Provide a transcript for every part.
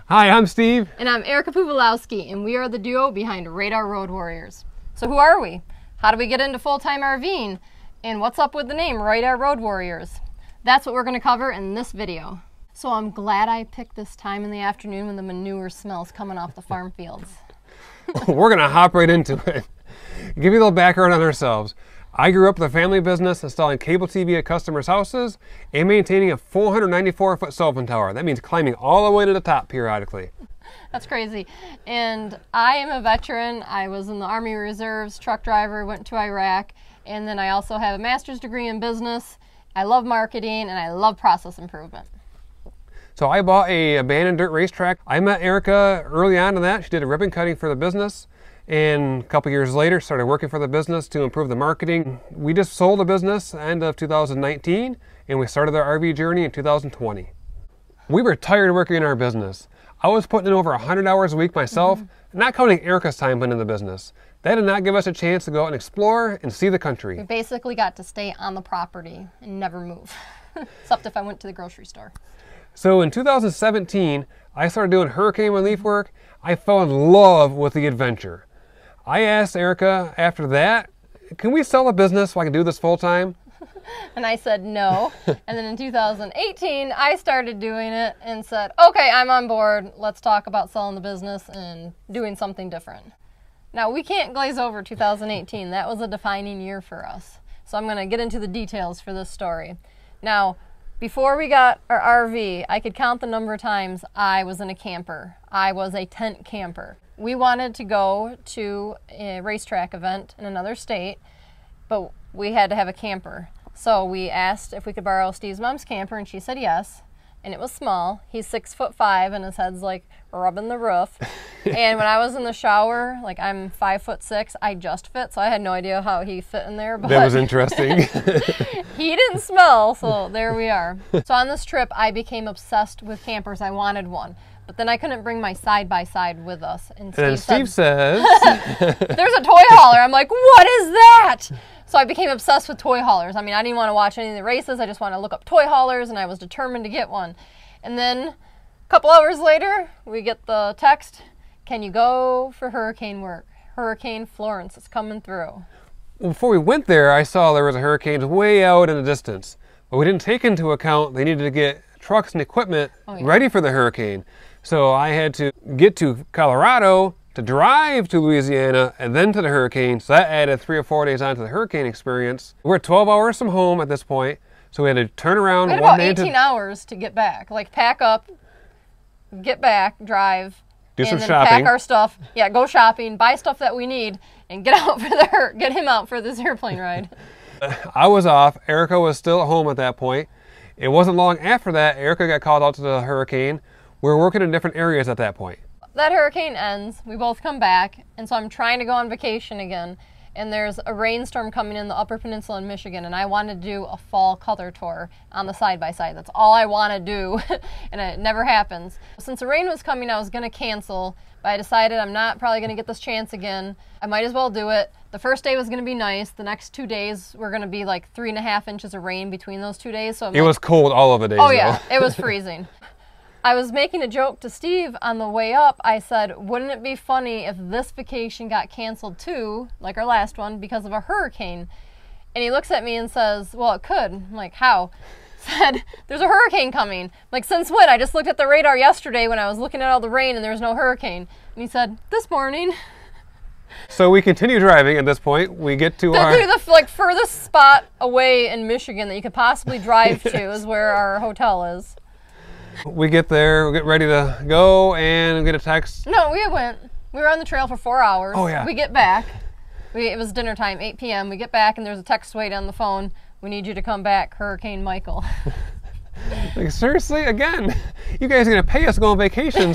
Hi, I'm Steve. And I'm Erika Puvalowski, and we are the duo behind Radar Road Warriors. So who are we? How do we get into full-time RVing? And what's up with the name Radar Road Warriors? That's what we're going to cover in this video. So I'm glad I picked this time in the afternoon when the manure smells coming off the farm fields. We're going to hop right into it. Give you a little background on ourselves. I grew up with a family business installing cable TV at customers' houses and maintaining a 494-foot cell phone tower. That means climbing all the way to the top periodically. That's crazy. And I am a veteran. I was in the Army Reserves, truck driver, went to Iraq, and then I also have a master's degree in business. I love marketing and I love process improvement. So I bought an abandoned dirt racetrack. I met Erika early on in that. She did a ribbon cutting for the business. And a couple years later, started working for the business to improve the marketing. We just sold the business end of 2019, and we started our RV journey in 2020. We were tired of working in our business. I was putting in over 100 hours a week myself, not counting Erika's time put in the business. That did not give us a chance to go out and explore and see the country. We basically got to stay on the property and never move, except if I went to the grocery store. So in 2017, I started doing hurricane relief work. I fell in love with the adventure. I asked Erika after that, can we sell a business so I can do this full time? And I said no. And then in 2018, I started doing it and said, okay, I'm on board. Let's talk about selling the business and doing something different. Now, we can't glaze over 2018. That was a defining year for us. So I'm going to get into the details for this story. Now, before we got our RV, I could count the number of times I was in a camper. I was a tent camper. We wanted to go to a racetrack event in another state, but we had to have a camper. So we asked if we could borrow Steve's mom's camper, and she said yes. And it was small. He's 6'5", and his head's like rubbing the roof. And when I was in the shower, like I'm 5'6", I just fit, so I had no idea how he fit in there. But that was interesting. He didn't smell, so there we are. So on this trip, I became obsessed with campers. I wanted one. But then I couldn't bring my side-by-side with us. And Steve says, there's a toy hauler. I'm like, what is that? So I became obsessed with toy haulers. I mean, I didn't want to watch any of the races. I just wanted to look up toy haulers, and I was determined to get one. And then a couple hours later, we get the text, can you go for hurricane work? Hurricane Florence is coming through. Well, before we went there, I saw there was a hurricane way out in the distance. But we didn't take into account they needed to get trucks and equipment ready for the hurricane. So I had to get to Colorado to drive to Louisiana and then to the hurricane. So that added 3 or 4 days onto the hurricane experience. We're 12 hours from home at this point. So we had to turn around. We had about 18 hours to get back. Like pack up, get back, drive, do some then shopping. Pack our stuff. Yeah, go shopping, buy stuff that we need, and get him out for this airplane ride. I was off. Erika was still at home at that point. It wasn't long after that Erika got called out to the hurricane. We were working in different areas at that point. That hurricane ends, we both come back, and so I'm trying to go on vacation again, and there's a rainstorm coming in the Upper Peninsula in Michigan, and I want to do a fall color tour on the side-by-side. That's all I want to do, and it never happens. Since the rain was coming, I was going to cancel, but I decided I'm not probably going to get this chance again. I might as well do it. The first day was going to be nice. The next 2 days were going to be like 3.5 inches of rain between those 2 days. So it was cold all of the days. Oh yeah, it was freezing. I was making a joke to Steve on the way up. I said, wouldn't it be funny if this vacation got canceled too, like our last one, because of a hurricane? And he looks at me and says, well, it could. I'm like, how? Said, there's a hurricane coming. I'm like, since when? I just looked at the radar yesterday when I was looking at all the rain and there was no hurricane. And he said, this morning. So we continue driving at this point. We get to the furthest spot away in Michigan that you could possibly drive to is where our hotel is. We get there, we get ready to go, and get a text. No, we were on the trail for 4 hours. Oh, yeah. We get back. It was dinner time, 8 p.m. We get back, and there's a text wait on the phone. We need you to come back, Hurricane Michael. Like, seriously? Again? You guys are going to pay us to go on vacation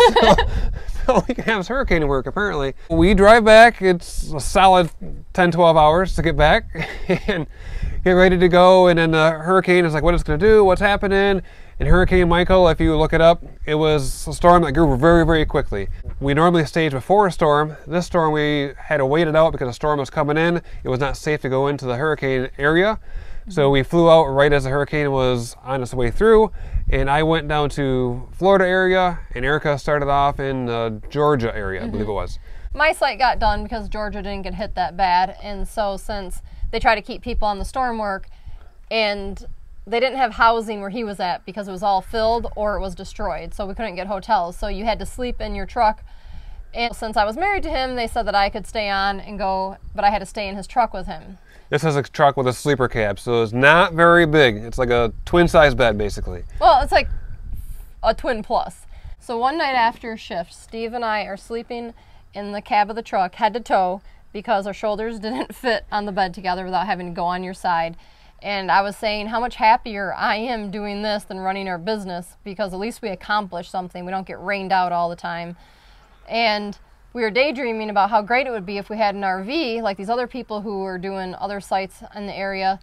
so we can have this hurricane work, apparently. We drive back. It's a solid 10, 12 hours to get back and get ready to go. And then the hurricane is like, what it's going to do, what's happening. And Hurricane Michael, if you look it up, it was a storm that grew very, very quickly. We normally stage before a storm. This storm we had to wait it out because the storm was coming in. It was not safe to go into the hurricane area. So we flew out right as the hurricane was on its way through, and I went down to Florida area, and Erika started off in the Georgia area, I believe it was. My site got done because Georgia didn't get hit that bad, and so since they try to keep people on the storm work, and they didn't have housing where he was at because it was all filled or it was destroyed, so we couldn't get hotels, so you had to sleep in your truck. And since I was married to him, they said that I could stay on and go, but I had to stay in his truck with him. This is a truck with a sleeper cab, so it's not very big. It's like a twin-size bed, basically. Well, it's like a twin plus. So one night after shift, Steve and I are sleeping in the cab of the truck, head to toe, because our shoulders didn't fit on the bed together without having to go on your side. And I was saying how much happier I am doing this than running our business, because at least we accomplish something. We don't get rained out all the time. And we were daydreaming about how great it would be if we had an RV, like these other people who were doing other sites in the area,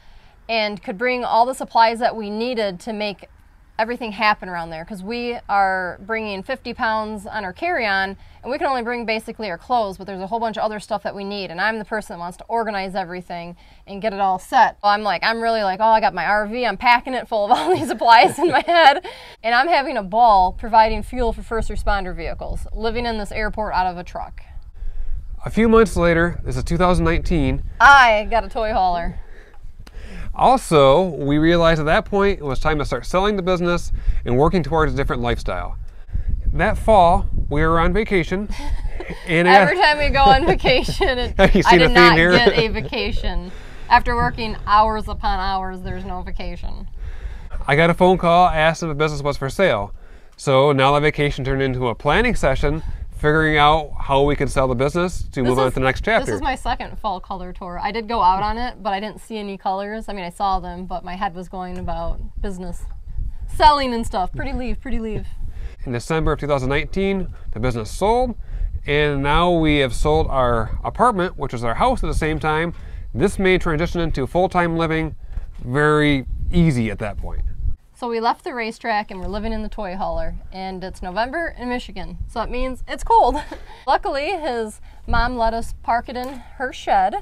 and could bring all the supplies that we needed to make everything happen around there. Because we are bringing 50 pounds on our carry-on, and we can only bring basically our clothes, but there's a whole bunch of other stuff that we need. And I'm the person that wants to organize everything and get it all set. I'm really like, oh, I got my RV, I'm packing it full of all these supplies in my head. And I'm having a ball providing fuel for first responder vehicles, living in this airport out of a truck. A few months later, this is 2019. I got a toy hauler. Also, we realized at that point it was time to start selling the business and working towards a different lifestyle. That fall, we were on vacation. And every time we go on vacation, I did not get a vacation. After working hours upon hours, there's no vacation. I got a phone call, asked if the business was for sale. So now the vacation turned into a planning session, figuring out how we could sell the business to move on to the next chapter. This is my second fall color tour. I did go out on it, but I didn't see any colors. I mean, I saw them, but my head was going about business, selling and stuff. Pretty leave, pretty leave. In December of 2019, the business sold, and now we have sold our apartment, which is our house at the same time. This made transition into full-time living very easy at that point. So we left the racetrack and we're living in the toy hauler, and it's November in Michigan, so it means it's cold. Luckily, his mom let us park it in her shed.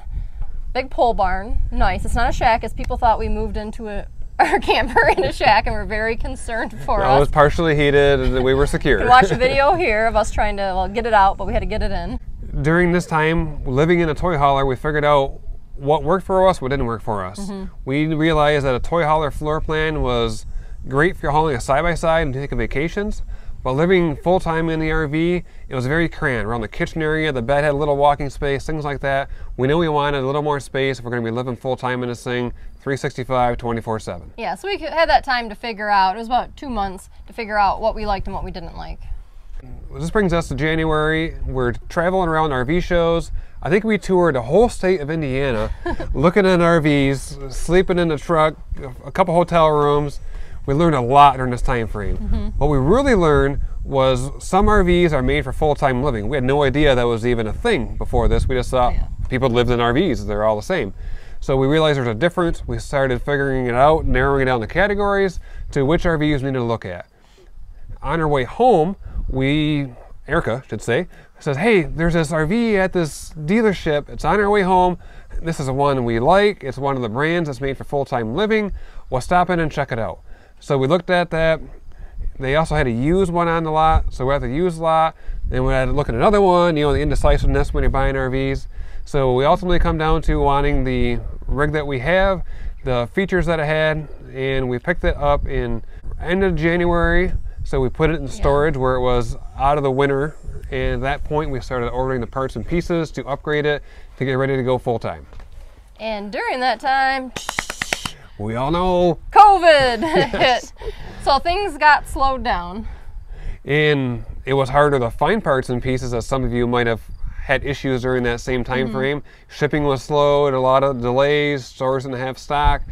Big pole barn, nice. It's not a shack, as people thought we moved into our camper in a shack and were very concerned for us. It was partially heated and we were secure. You can watch a video here of us trying to get it out, but we had to get it in. During this time, living in a toy hauler, we figured out what worked for us, what didn't work for us. We realized that a toy hauler floor plan was great for hauling a side-by-side and taking vacations, but living full-time in the RV, it was very cramped. Around the kitchen area, the bed had a little walking space, things like that. We knew we wanted a little more space if we're going to be living full-time in this thing, 365, 24/7. Yeah, so we had that time to figure out, it was about 2 months, to figure out what we liked and what we didn't like. This brings us to January. We're traveling around RV shows. I think we toured the whole state of Indiana, looking at RVs, sleeping in the truck, a couple hotel rooms. We learned a lot during this time frame. What we really learned was some RVs are made for full-time living. We had no idea that was even a thing before this. We just thought people lived in RVs, they're all the same. So we realized there's a difference. We started figuring it out, narrowing it down to categories to which RVs we need to look at. On our way home, Erika should say, says, hey, there's this RV at this dealership. It's on our way home. This is the one we like. It's one of the brands that's made for full-time living. We'll stop in and check it out. So we looked at that. They also had a used one on the lot, so we're at the used lot. Then we had to look at another one, the indecisiveness when you're buying RVs. So we ultimately come down to wanting the rig that we have, the features that it had, and we picked it up in end of January. So we put it in storage where it was out of the winter, and at that point we started ordering the parts and pieces to upgrade it to get ready to go full-time. And during that time, we all know COVID hit. So things got slowed down. And it was harder to find parts and pieces, as some of you might have had issues during that same time frame. Shipping was slow and a lot of delays, stores didn't have stock.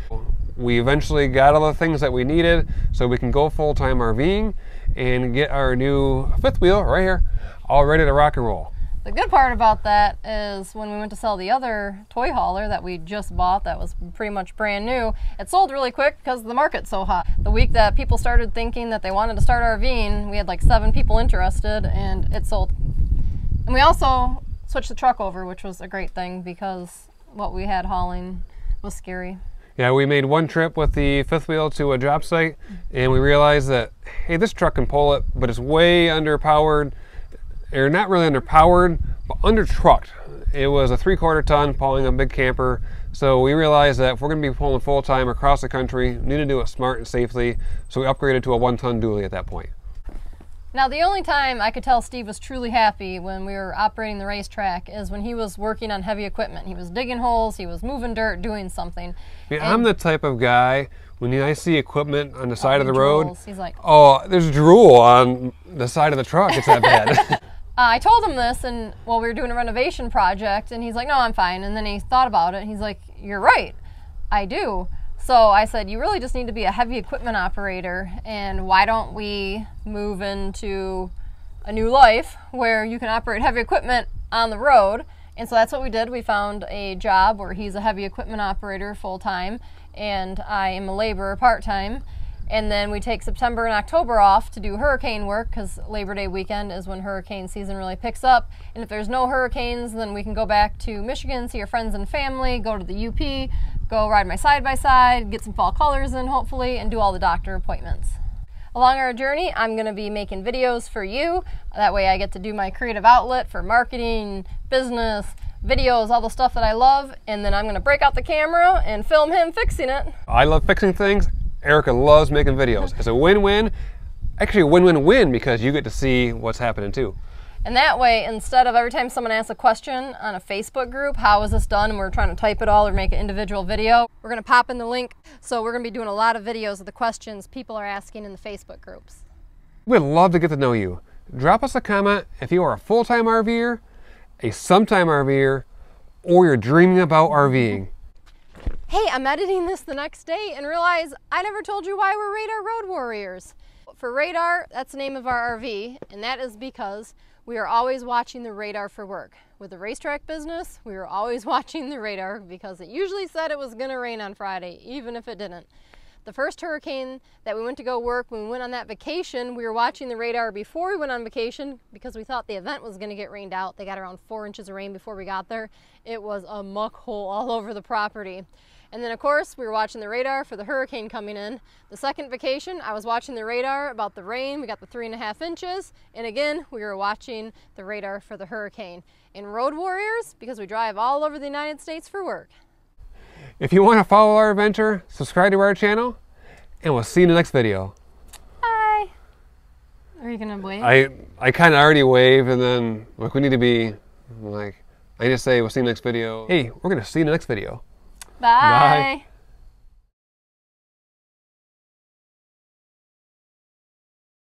We eventually got all the things that we needed so we can go full-time RVing and get our new fifth wheel right here, all ready to rock and roll. The good part about that is when we went to sell the other toy hauler that we just bought that was pretty much brand new, it sold really quick because the market's so hot. The week that people started thinking that they wanted to start RVing, we had like 7 people interested and it sold. And we also switched the truck over, which was a great thing because what we had hauling was scary. Yeah, we made one trip with the fifth wheel to a job site, and we realized that, hey, this truck can pull it, but it's way underpowered, or not really underpowered, but under-trucked. It was a 3/4 ton pulling a big camper, so we realized that if we're going to be pulling full-time across the country, we need to do it smart and safely, so we upgraded to a 1-ton dually at that point. Now, the only time I could tell Steve was truly happy when we were operating the racetrack is when he was working on heavy equipment. He was digging holes, he was moving dirt, doing something. Yeah, I'm the type of guy, when I see equipment on the side of the road, he's like, oh, there's drool on the side of the truck, it's that bad. I told him this, and while we were doing a renovation project, and he's like, no, I'm fine. And then he thought about it, and he's like, you're right, I do. So I said, you really just need to be a heavy equipment operator, and why don't we move into a new life where you can operate heavy equipment on the road? And so that's what we did. We found a job where he's a heavy equipment operator full-time, and I am a laborer part-time. And then we take September and October off to do hurricane work, because Labor Day weekend is when hurricane season really picks up. And if there's no hurricanes, then we can go back to Michigan, see our friends and family, go to the UP, go ride my side-by-side, get some fall colors in hopefully, and do all the doctor appointments. Along our journey, I'm going to be making videos for you. That way I get to do my creative outlet for marketing, business, videos, all the stuff that I love. And then I'm going to break out the camera and film him fixing it. I love fixing things. Erika loves making videos. It's a win-win. Actually a win-win-win, because you get to see what's happening too. And that way, instead of every time someone asks a question on a Facebook group, how is this done, and we're trying to type it all or make an individual video, we're going to pop in the link. So we're going to be doing a lot of videos of the questions people are asking in the Facebook groups. We'd love to get to know you. Drop us a comment if you are a full-time RVer, a sometime RVer, or you're dreaming about RVing. Hey, I'm editing this the next day and realize I never told you why we're Radar Road Warriors. For Radar, that's the name of our RV, and that is because we are always watching the radar for work. With the racetrack business, we were always watching the radar because it usually said it was going to rain on Friday, even if it didn't. The first hurricane that we went to go work, when we went on that vacation, we were watching the radar before we went on vacation because we thought the event was going to get rained out. They got around 4 inches of rain before we got there. It was a muck hole all over the property. And then, of course, we were watching the radar for the hurricane coming in. The second vacation, I was watching the radar about the rain. We got the 3.5 inches. And again, we were watching the radar for the hurricane. And Road Warriors, because we drive all over the United States for work. If you want to follow our adventure, subscribe to our channel, and we'll see you in the next video. Bye. Are you going to wave? I kind of already wave, and then like we need to be like, I just say we'll see you in the next video. Hey, we're going to see you in the next video. Bye. Bye.